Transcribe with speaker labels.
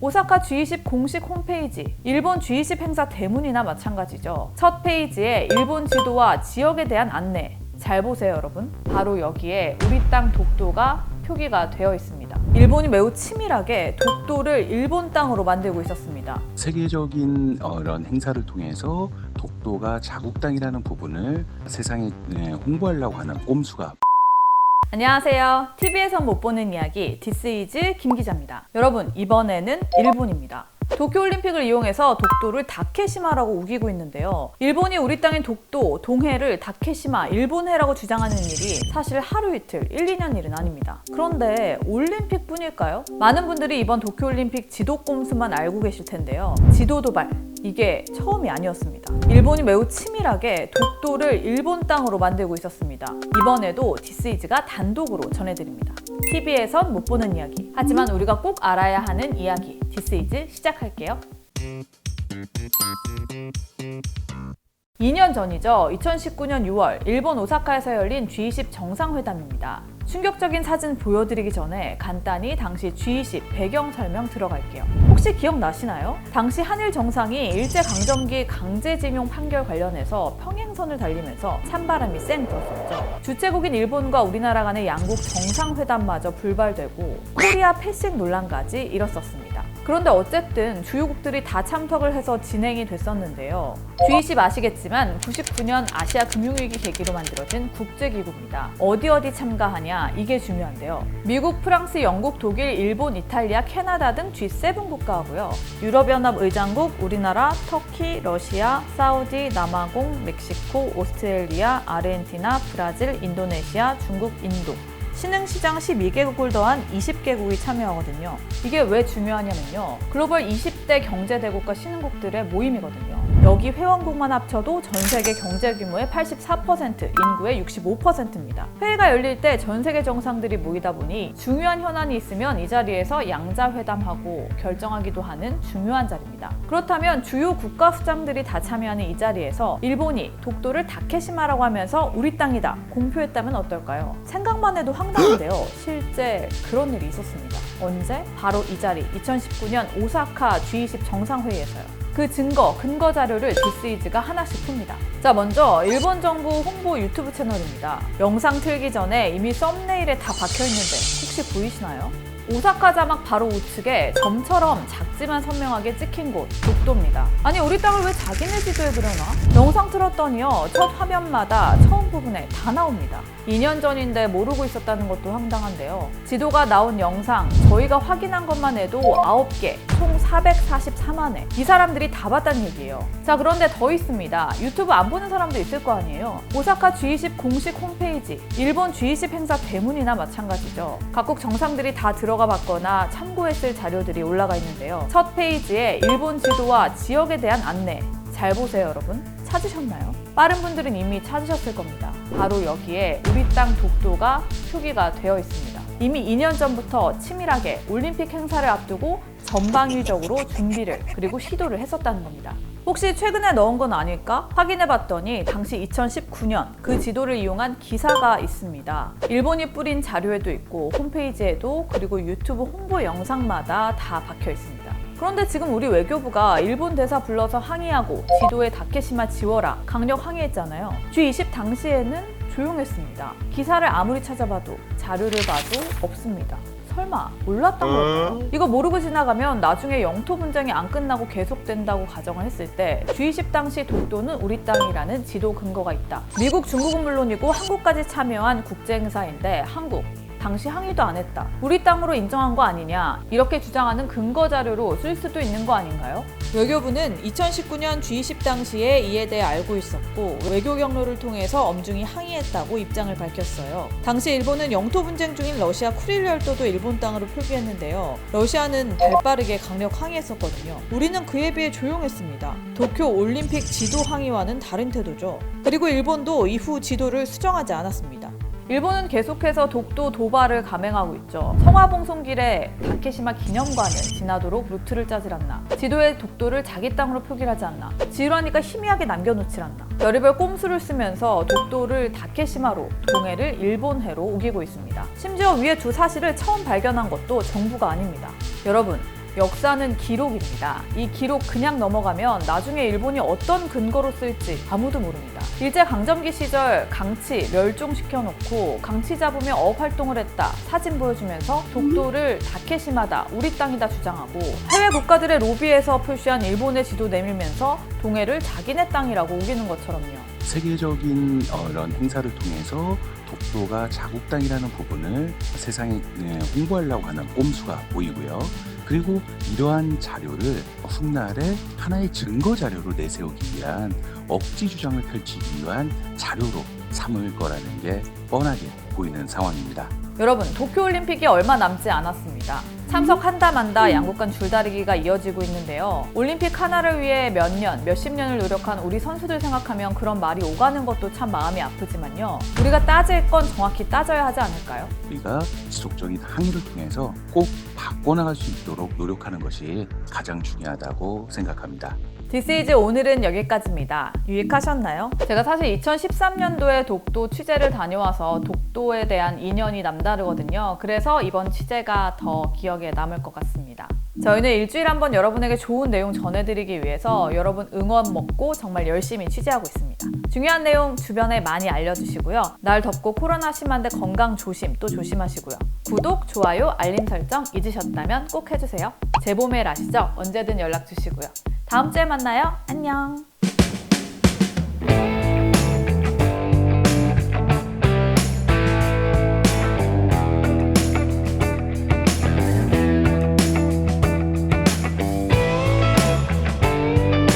Speaker 1: 오사카 G20 공식 홈페이지, 일본 G20 행사 대문이나 마찬가지죠. 첫 페이지에 일본 지도와 지역에 대한 안내, 잘 보세요 여러분. 바로 여기에 우리 땅 독도가 표기가 되어 있습니다. 일본이 매우 치밀하게 독도를 일본 땅으로 만들고 있었습니다.
Speaker 2: 세계적인 이런 행사를 통해서 독도가 자국 땅이라는 부분을 세상에 홍보하려고 하는 꼼수가.
Speaker 1: 안녕하세요. TV에서 못 보는 이야기 디스이즈 김 기자입니다. 여러분, 이번에는 일본입니다. 도쿄올림픽을 이용해서 독도를 다케시마라고 우기고 있는데요. 일본이 우리 땅인 독도, 동해를 다케시마, 일본해라고 주장하는 일이 사실 하루 이틀, 1, 2년 일은 아닙니다. 그런데 올림픽 뿐일까요? 많은 분들이 이번 도쿄올림픽 지도 꼼수만 알고 계실 텐데요. 지도 도발, 이게 처음이 아니었습니다. 일본이 매우 치밀하게 독도를 일본 땅으로 만들고 있었습니다. 이번에도 디스이즈가 단독으로 전해드립니다. TV에선 못 보는 이야기, 하지만 우리가 꼭 알아야 하는 이야기, 디스이즈 시작할게요. 2년 전이죠. 2019년 6월 일본 오사카에서 열린 G20 정상회담입니다. 충격적인 사진 보여드리기 전에 간단히 당시 G20 배경 설명 들어갈게요. 혹시 기억나시나요? 당시 한일 정상이 일제강점기 강제징용 판결 관련해서 평행선을 달리면서 찬바람이 쌩 불었었죠. 주최국인 일본과 우리나라 간의 양국 정상회담마저 불발되고 코리아 패싱 논란까지 일었었습니다. 그런데 어쨌든 주요국들이 다 참석을 해서 진행이 됐었는데요. G20 아시겠지만 99년 아시아 금융위기 계기로 만들어진 국제기구입니다. 어디 참가하냐, 이게 중요한데요. 미국, 프랑스, 영국, 독일, 일본, 이탈리아, 캐나다 등 G7 국가하고요. 유럽연합 의장국, 우리나라, 터키, 러시아, 사우디, 남아공, 멕시코, 오스트레일리아, 아르헨티나, 브라질, 인도네시아, 중국, 인도. 신흥시장 12개국을 더한 20개국이 참여하거든요. 이게 왜 중요하냐면요. 글로벌 20대 경제대국과 신흥국들의 모임이거든요. 여기 회원국만 합쳐도 전 세계 경제 규모의 84%, 인구의 65%입니다. 회의가 열릴 때 전 세계 정상들이 모이다 보니 중요한 현안이 있으면 이 자리에서 양자회담하고 결정하기도 하는 중요한 자리입니다. 그렇다면 주요 국가 수장들이 다 참여하는 이 자리에서 일본이 독도를 다케시마라고 하면서 우리 땅이다 공표했다면 어떨까요? 생각만 해도 황당한데요. 실제 그런 일이 있었습니다. 언제? 바로 이 자리, 2019년 오사카 G20 정상회의에서요. 그 근거 자료를 디스이즈가 하나씩 풉니다. 자, 먼저 일본 정부 홍보 유튜브 채널입니다. 영상 틀기 전에 이미 썸네일에 다 박혀있는데 혹시 보이시나요? 오사카 자막 바로 우측에 점처럼 작지만 선명하게 찍힌 곳, 독도입니다. 아니, 우리 땅을 왜 자기네 지도에 그려놔? 영상 틀었더니요, 첫 화면마다 처음 부분에 다 나옵니다. 2년 전인데 모르고 있었다는 것도 황당한데요. 지도가 나온 영상, 저희가 확인한 것만 해도 9개, 총 444만 회. 이 사람들이 다 봤다는 얘기예요. 자, 그런데 더 있습니다. 유튜브 안 보는 사람도 있을 거 아니에요. 오사카 G20 공식 홈페이지, 일본 G20 행사 대문이나 마찬가지죠. 각국 정상들이 다 들어가 봤거나 참고했을 자료들이 올라가 있는데요. 첫 페이지에 일본 지도와 지역에 대한 안내, 잘 보세요 여러분. 찾으셨나요? 빠른 분들은 이미 찾으셨을 겁니다. 바로 여기에 우리 땅 독도가 표기가 되어 있습니다. 이미 2년 전부터 치밀하게 올림픽 행사를 앞두고 전방위적으로 준비를 그리고 시도를 했었다는 겁니다. 혹시 최근에 넣은 건 아닐까? 확인해봤더니 당시 2019년 그 지도를 이용한 기사가 있습니다. 일본이 뿌린 자료에도 있고 홈페이지에도, 그리고 유튜브 홍보 영상마다 다 박혀 있습니다. 그런데 지금 우리 외교부가 일본 대사 불러서 항의하고 지도에 다케시마 지워라 강력 항의했잖아요. G20 당시에는 조용했습니다. 기사를 아무리 찾아봐도 자료를 봐도 없습니다. 설마 몰랐던 걸까요? 이거 모르고 지나가면 나중에 영토 분쟁이 안 끝나고 계속된다고 가정을 했을 때 G20 당시 독도는 우리 땅이라는 지도 근거가 있다. 미국, 중국은 물론이고 한국까지 참여한 국제행사인데 한국 당시 항의도 안 했다. 우리 땅으로 인정한 거 아니냐, 이렇게 주장하는 근거 자료로 쓸 수도 있는 거 아닌가요? 외교부는 2019년 G20 당시에 이에 대해 알고 있었고 외교 경로를 통해서 엄중히 항의했다고 입장을 밝혔어요. 당시 일본은 영토 분쟁 중인 러시아 쿠릴 열도도 일본 땅으로 표기했는데요. 러시아는 발빠르게 강력 항의했었거든요. 우리는 그에 비해 조용했습니다. 도쿄 올림픽 지도 항의와는 다른 태도죠. 그리고 일본도 이후 지도를 수정하지 않았습니다. 일본은 계속해서 독도 도발을 감행하고 있죠. 성화봉송길에 다케시마 기념관을 지나도록 루트를 짜질 않나, 지도에 독도를 자기 땅으로 표기를 하지 않나, 지루하니까 희미하게 남겨놓질 않나, 별의별 꼼수를 쓰면서 독도를 다케시마로, 동해를 일본해로 우기고 있습니다. 심지어 위에 두 사실을 처음 발견한 것도 정부가 아닙니다. 여러분, 역사는 기록입니다. 이 기록 그냥 넘어가면 나중에 일본이 어떤 근거로 쓸지 아무도 모릅니다. 일제강점기 시절 강치 멸종시켜놓고 강치 잡으며 어업활동을 했다. 사진 보여주면서 독도를 다케시마다 우리 땅이다 주장하고 해외 국가들의 로비에서 표시한 일본의 지도 내밀면서 동해를 자기네 땅이라고 우기는 것처럼요.
Speaker 2: 세계적인 이런 행사를 통해서 독도가 자국 땅이라는 부분을 세상에 홍보하려고 하는 꼼수가 보이고요. 그리고 이러한 자료를 훗날에 하나의 증거 자료로 내세우기 위한 억지 주장을 펼치기 위한 자료로 삼을 거라는 게 뻔하게 보이는 상황입니다.
Speaker 1: 여러분, 도쿄올림픽이 얼마 남지 않았습니다. 참석한다 만다 양국 간 줄다리기가 이어지고 있는데요. 올림픽 하나를 위해 몇 년, 몇십 년을 노력한 우리 선수들 생각하면 그런 말이 오가는 것도 참 마음이 아프지만요. 우리가 따질 건 정확히 따져야 하지 않을까요?
Speaker 2: 우리가 지속적인 항의를 통해서 꼭 바꿔나갈 수 있도록 노력하는 것이 가장 중요하다고 생각합니다.
Speaker 1: This is 오늘은 여기까지입니다. 유익하셨나요? 제가 사실 2013년도에 독도 취재를 다녀와서 독도에 대한 인연이 남다르거든요. 그래서 이번 취재가 더 기억에 남을 것 같습니다. 저희는 일주일에 한 번 여러분에게 좋은 내용 전해드리기 위해서 여러분 응원 먹고 정말 열심히 취재하고 있습니다. 중요한 내용 주변에 많이 알려주시고요. 날 덥고 코로나 심한데 건강 조심 또 조심하시고요. 구독, 좋아요, 알림 설정 잊으셨다면 꼭 해주세요. 제 봄의 아시죠? 언제든 연락 주시고요. 다음 주에 만나요. 안녕.